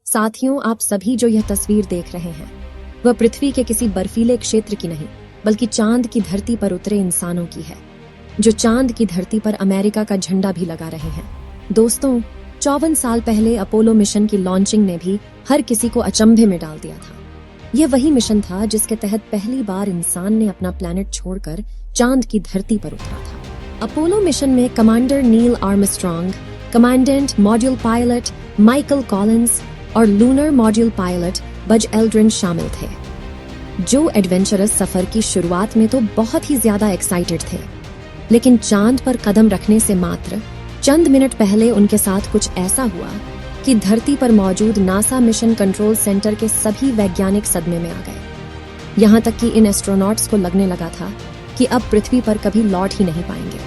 साथियों, आप सभी जो यह तस्वीर देख रहे हैं वह पृथ्वी के किसी बर्फीले क्षेत्र की नहीं बल्कि चांद की धरती पर उतरे इंसानों की है, जो चांद की धरती पर अमेरिका का झंडा भी लगा रहे हैं। दोस्तों, 54 साल पहले अपोलो मिशन की लॉन्चिंग ने भी हर किसी को अचंभे में डाल दिया था। यह वही मिशन था जिसके तहत पहली बार इंसान ने अपना प्लेनेट छोड़कर चांद की धरती पर उतरा था। अपोलो मिशन में commander Neil Armstrong, commandant module pilot Michael Collins और lunar module pilot Buzz Aldrin शामिल थे, जो एडवेंचरस सफर की शुरुआत में तो बहुत ही ज्यादा एक्साइटेड थे, लेकिन चांद पर कदम रखने से मात्र चंद मिनट पहले उनके साथ कुछ ऐसा हुआ कि धरती पर मौजूद नासा मिशन कंट्रोल सेंटर के सभी वैज्ञानिक सदमे में आ गए। यहां तक कि इन एस्ट्रोनॉट्स को लगने लगा था कि अब पृथ्वी पर कभी लौट ही नहीं पाएंगे।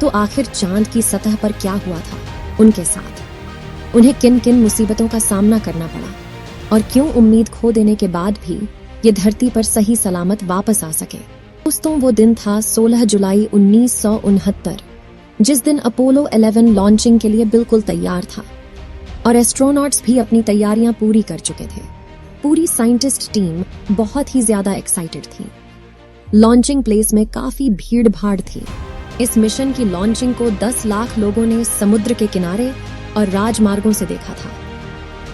तो आखिर चांद की सतह पर क्या हुआ था उनके साथ? उन्हें किन किन मुसीबतों का सामना करना पड़ा और क्यों उम्मीद खो देने के बाद भी ये धरती पर सही सलामत वापस आ सके? दोस्तों, वो दिन था 16 जुलाई 1969, जिस दिन अपोलो 11 लॉन्चिंग के लिए बिल्कुल तैयार था और एस्ट्रोनॉट्स भी अपनी तैयारियां पूरी कर चुके थे। पूरी साइंटिस्ट टीम बहुत ही ज्यादा एक्साइटेड थी। लॉन्चिंग प्लेस में काफी भीड़ भाड़ थी। इस मिशन की लॉन्चिंग को 10 लाख लोगों ने समुद्र के किनारे और राजमार्गों से देखा था।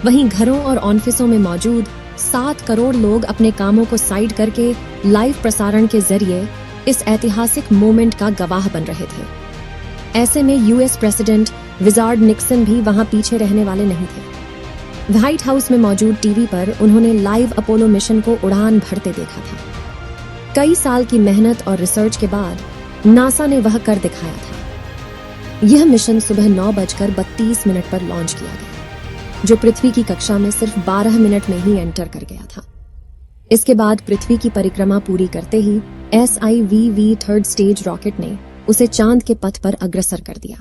वहीं घरों और ऑफिसों में मौजूद 7 करोड़ लोग अपने कामों को साइड करके लाइव प्रसारण के जरिए इस ऐतिहासिक मोमेंट का गवाह बन रहे थे। ऐसे में यूएस प्रेसिडेंट रिचर्ड निक्सन भी वहां पीछे रहने वाले नहीं थे। व्हाइट हाउस में मौजूद टीवी पर उन्होंने लाइव अपोलो मिशन को उड़ान भरते देखा था। कई साल की मेहनत और रिसर्च के बाद नासा ने वह कर दिखाया था। यह मिशन सुबह 9:32 पर लॉन्च किया गया, जो पृथ्वी की कक्षा में सिर्फ 12 मिनट में ही एंटर कर गया था। इसके बाद पृथ्वी की परिक्रमा पूरी करते ही SIVV थर्ड स्टेज रॉकेट ने उसे चांद के पथ पर अग्रसर कर दिया।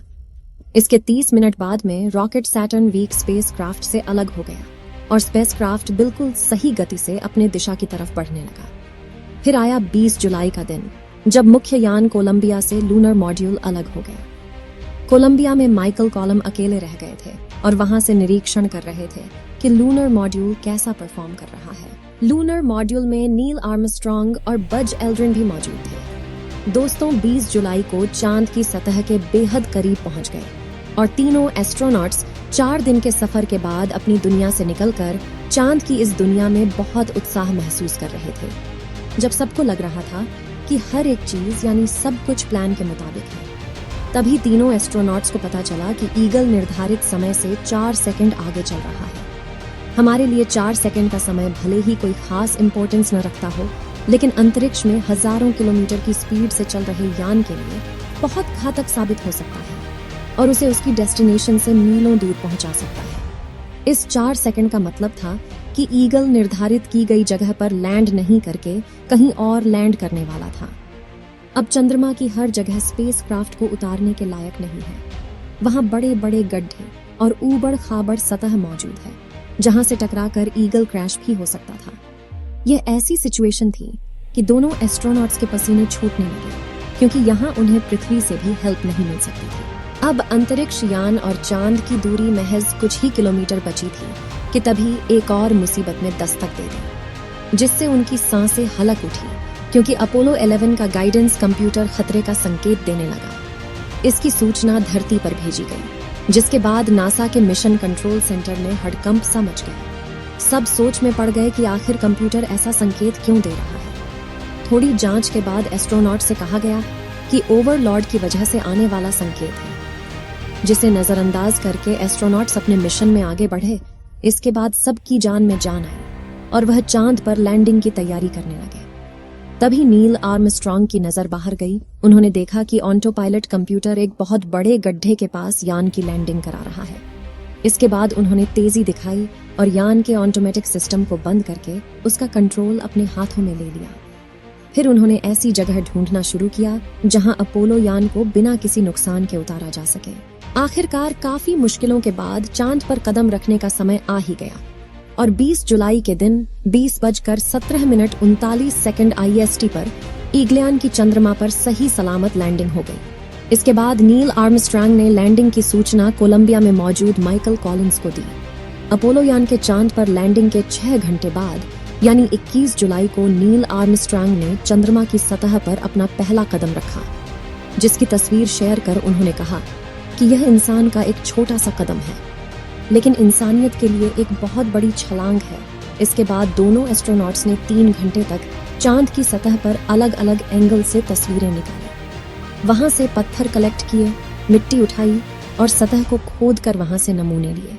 इसके 30 मिनट बाद में रॉकेट सैटर्न वीक स्पेसक्राफ्ट से अलग हो गया और स्पेसक्राफ्ट बिल्कुल सही गति से अपने दिशा की तरफ बढ़ने लगा। फिर आया 20 जुलाई का दिन, जब मुख्य यान कोलंबिया से लूनर मॉड्यूल अलग हो गया। कोलंबिया में माइकल कॉलम अकेले रह गए थे और वहां से निरीक्षण कर रहे थे कि लूनर मॉड्यूल कैसा परफॉर्म कर रहा है। लूनर मॉड्यूल में नील आर्मस्ट्रॉन्ग और बज एल्ड्रिन भी मौजूद थे। दोस्तों, 20 जुलाई को चांद की सतह के बेहद करीब पहुंच गए और तीनों एस्ट्रोनॉट्स 4 दिन के सफर के बाद अपनी दुनिया से निकलकर चांद की इस दुनिया में बहुत उत्साह महसूस कर रहे थे। जब सबको लग रहा था कि हर एक चीज यानी सब कुछ प्लान के मुताबिक है, तभी तीनों एस्ट्रोनॉट्स को पता चला कि ईगल निर्धारित समय से 4 सेकंड आगे चल रहा है। हमारे लिए 4 सेकंड का समय भले ही कोई खास इंपॉर्टेंस न रखता हो, लेकिन अंतरिक्ष में हजारों किलोमीटर की स्पीड से चल रहे यान के लिए बहुत घातक साबित हो सकता है और उसे उसकी डेस्टिनेशन से मीलों दूर पहुंचा सकता है। इस 4 सेकंड का मतलब था कि ईगल निर्धारित की गई जगह पर लैंड नहीं करके कहीं और लैंड करने वाला था। अब चंद्रमा की हर जगह स्पेसक्राफ्ट को उतारने के लायक नहीं है। वहां बड़े बड़े गड्ढे और ऊबड़ खाबड़ सतह मौजूद है, जहां से टकराकर ईगल क्रैश भी हो सकता था। यह ऐसी सिचुएशन थी कि दोनों एस्ट्रोनॉट्स के पसीने छूटने लगे, क्योंकि यहाँ उन्हें पृथ्वी से भी हेल्प नहीं मिल सकती थी। अब अंतरिक्ष यान और चांद की दूरी महज कुछ ही किलोमीटर बची थी कि तभी एक और मुसीबत ने दस्तक दे दी, जिससे उनकी सांसें हलक उठी, क्योंकि अपोलो 11 का गाइडेंस कंप्यूटर खतरे का संकेत देने लगा। इसकी सूचना धरती पर भेजी गई, जिसके बाद नासा के मिशन कंट्रोल सेंटर में हड़कंप सा मच गया। सब सोच में पड़ गए कि आखिर कंप्यूटर ऐसा संकेत क्यों दे रहा है। थोड़ी जांच के बाद एस्ट्रोनॉट से कहा गया कि ओवरलॉर्ड की वजह से आने वाला संकेत है, जिसे नजरअंदाज करके एस्ट्रोनॉट्स अपने मिशन में आगे बढ़े। इसके बाद सबकी जान में जान आई और वह चांद पर लैंडिंग की तैयारी करने लगे। तभी नील आर्मस्ट्रॉन्ग की नजर बाहर गई। उन्होंने देखा कि ऑटो पायलट कंप्यूटर एक बहुत बड़े गड्ढे के पास यान की लैंडिंग करा रहा है। इसके बाद उन्होंने तेजी दिखाई और यान के ऑटोमेटिक सिस्टम को बंद करके उसका कंट्रोल अपने हाथों में ले लिया। फिर उन्होंने ऐसी जगह ढूंढना शुरू किया जहां अपोलो यान को बिना किसी नुकसान के उतारा जा सके। आखिरकार काफी मुश्किलों के बाद चांद पर कदम रखने का समय आ ही गया और 20 जुलाई के दिन 20:17:39 IST पर ईगलियन की चंद्रमा पर सही सलामत लैंडिंग हो गई। इसके बाद नील आर्मस्ट्रॉन्ग ने लैंडिंग की सूचना कोलंबिया में मौजूद माइकल कॉलिंस को दी। अपोलो यान के चांद पर लैंडिंग के 6 घंटे बाद यानी 21 जुलाई को नील आर्मस्ट्रांग ने चंद्रमा की सतह पर अपना पहला कदम रखा, जिसकी तस्वीर शेयर कर उन्होंने कहा कि यह इंसान का एक छोटा सा कदम है, लेकिन इंसानियत के लिए एक बहुत बड़ी छलांग है। इसके बाद दोनों एस्ट्रोनॉट्स ने 3 घंटे तक चांद की सतह पर अलग अलग एंगल से तस्वीरें निकाली। वहां से पत्थर कलेक्ट किए, मिट्टी उठाई और सतह को खोद कर वहां से नमूने लिए,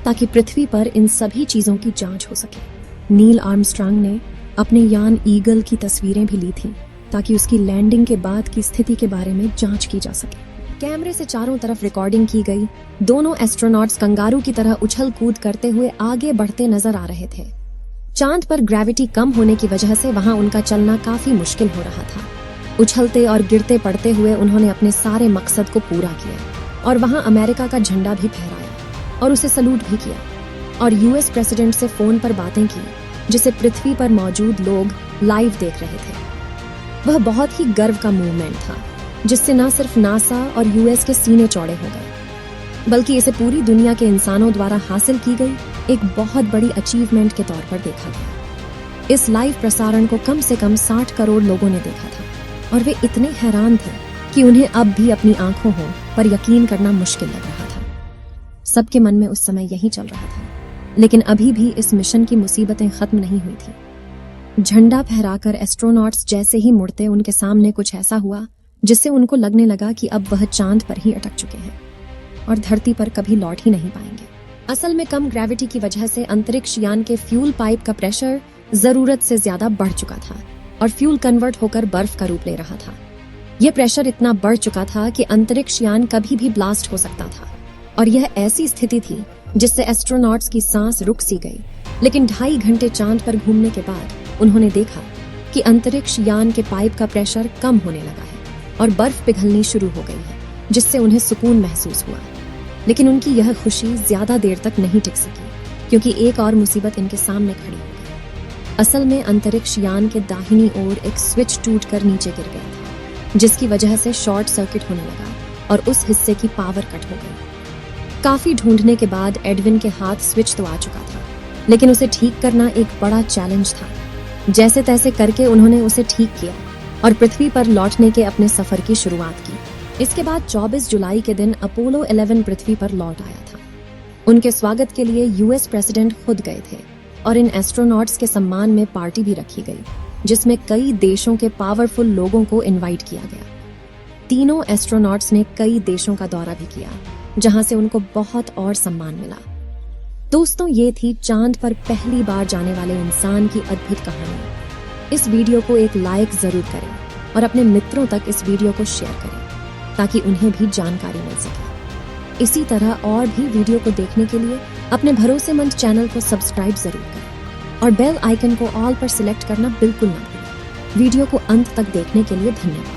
ताकि पृथ्वी पर इन सभी चीजों की जांच हो सके। नील आर्मस्ट्रांग ने अपने यान ईगल की तस्वीरें भी ली थीं, ताकि उसकी लैंडिंग के बाद की स्थिति के बारे में जांच की जा सके। कैमरे से चारों तरफ रिकॉर्डिंग की गई। दोनों एस्ट्रोनॉट्स कंगारू की तरह उछल कूद करते हुए आगे बढ़ते नजर आ रहे थे। चांद पर ग्रेविटी कम होने की वजह से वहां उनका चलना काफी मुश्किल हो रहा था। उछलते और गिरते पड़ते हुए उन्होंने अपने सारे मकसद को पूरा किया और वहां अमेरिका का झंडा भी फहराया और उसे सलूट भी किया और यूएस प्रेसिडेंट से फोन पर बातें की, जिसे पृथ्वी पर मौजूद लोग लाइव देख रहे थे। वह बहुत ही गर्व का मूवमेंट था, जिससे न सिर्फ नासा और यूएस के सीने चौड़े हो गए, बल्कि इसे पूरी दुनिया के इंसानों द्वारा हासिल की गई एक बहुत बड़ी अचीवमेंट के तौर पर देखा गया। इस लाइव प्रसारण को कम से कम 60 करोड़ लोगों ने देखा था और वे इतने हैरान थे कि उन्हें अब भी अपनी आंखों पर यकीन करना मुश्किल लग रहा था। सबके मन में उस समय यही चल रहा था, लेकिन अभी भी इस मिशन की मुसीबतें खत्म नहीं हुई थी। झंडा फहराकर एस्ट्रोनॉट्स जैसे ही मुड़ते उनके सामने कुछ ऐसा हुआ जिससे उनको लगने लगा कि अब वह चांद पर ही अटक चुके हैं और धरती पर कभी लौट ही नहीं पाएंगे। असल में कम ग्रेविटी की वजह से अंतरिक्ष यान के फ्यूल पाइप का प्रेशर जरूरत से ज्यादा बढ़ चुका था और फ्यूल कन्वर्ट होकर बर्फ का रूप ले रहा था। यह प्रेशर इतना बढ़ चुका था कि अंतरिक्ष यान कभी भी ब्लास्ट हो सकता था और यह ऐसी स्थिति थी जिससे एस्ट्रोनॉट्स की सांस रुक सी गई। लेकिन 2.5 घंटे चांद पर घूमने के बाद उन्होंने देखा कि अंतरिक्ष यान के पाइप का प्रेशर कम होने लगा है और बर्फ पिघलनी शुरू हो गई है, जिससे उन्हें सुकून महसूस हुआ। लेकिन उनकी यह खुशी ज्यादा देर तक नहीं टिक सकी, क्योंकि एक और मुसीबत इनके सामने खड़ी हो गई। असल में अंतरिक्ष यान के दाहिनी ओर एक स्विच टूटकर नीचे गिर गया था, जिसकी वजह से शॉर्ट सर्किट होने लगा और उस हिस्से की पावर कट हो गई। काफी ढूंढने के बाद एडविन के हाथ स्विच तो आ चुका था, लेकिन उसे ठीक करना एक बड़ा चैलेंज था। जैसे तैसे करके उन्होंने उसे ठीक किया और पृथ्वी पर लौटने के अपने सफर की शुरुआत की। इसके बाद 24 जुलाई के दिन अपोलो 11 पृथ्वी पर लौट आया था। उनके स्वागत के लिए यूएस प्रेसिडेंट खुद गए थे और इन एस्ट्रोनॉट्स के सम्मान में पार्टी भी रखी गई, जिसमें कई देशों के पावरफुल लोगों को इनवाइट किया गया। तीनों एस्ट्रोनॉट्स ने कई देशों का दौरा भी किया, जहां से उनको बहुत और सम्मान मिला। दोस्तों, ये थी चांद पर पहली बार जाने वाले इंसान की अद्भुत कहानी। इस वीडियो को एक लाइक जरूर करें और अपने मित्रों तक इस वीडियो को शेयर करें, ताकि उन्हें भी जानकारी मिल सके। इसी तरह और भी वीडियो को देखने के लिए अपने भरोसेमंद चैनल को सब्सक्राइब जरूर करें और बेल आइकन को ऑल पर सिलेक्ट करना बिल्कुल ना भूलें। वीडियो को अंत तक देखने के लिए धन्यवाद।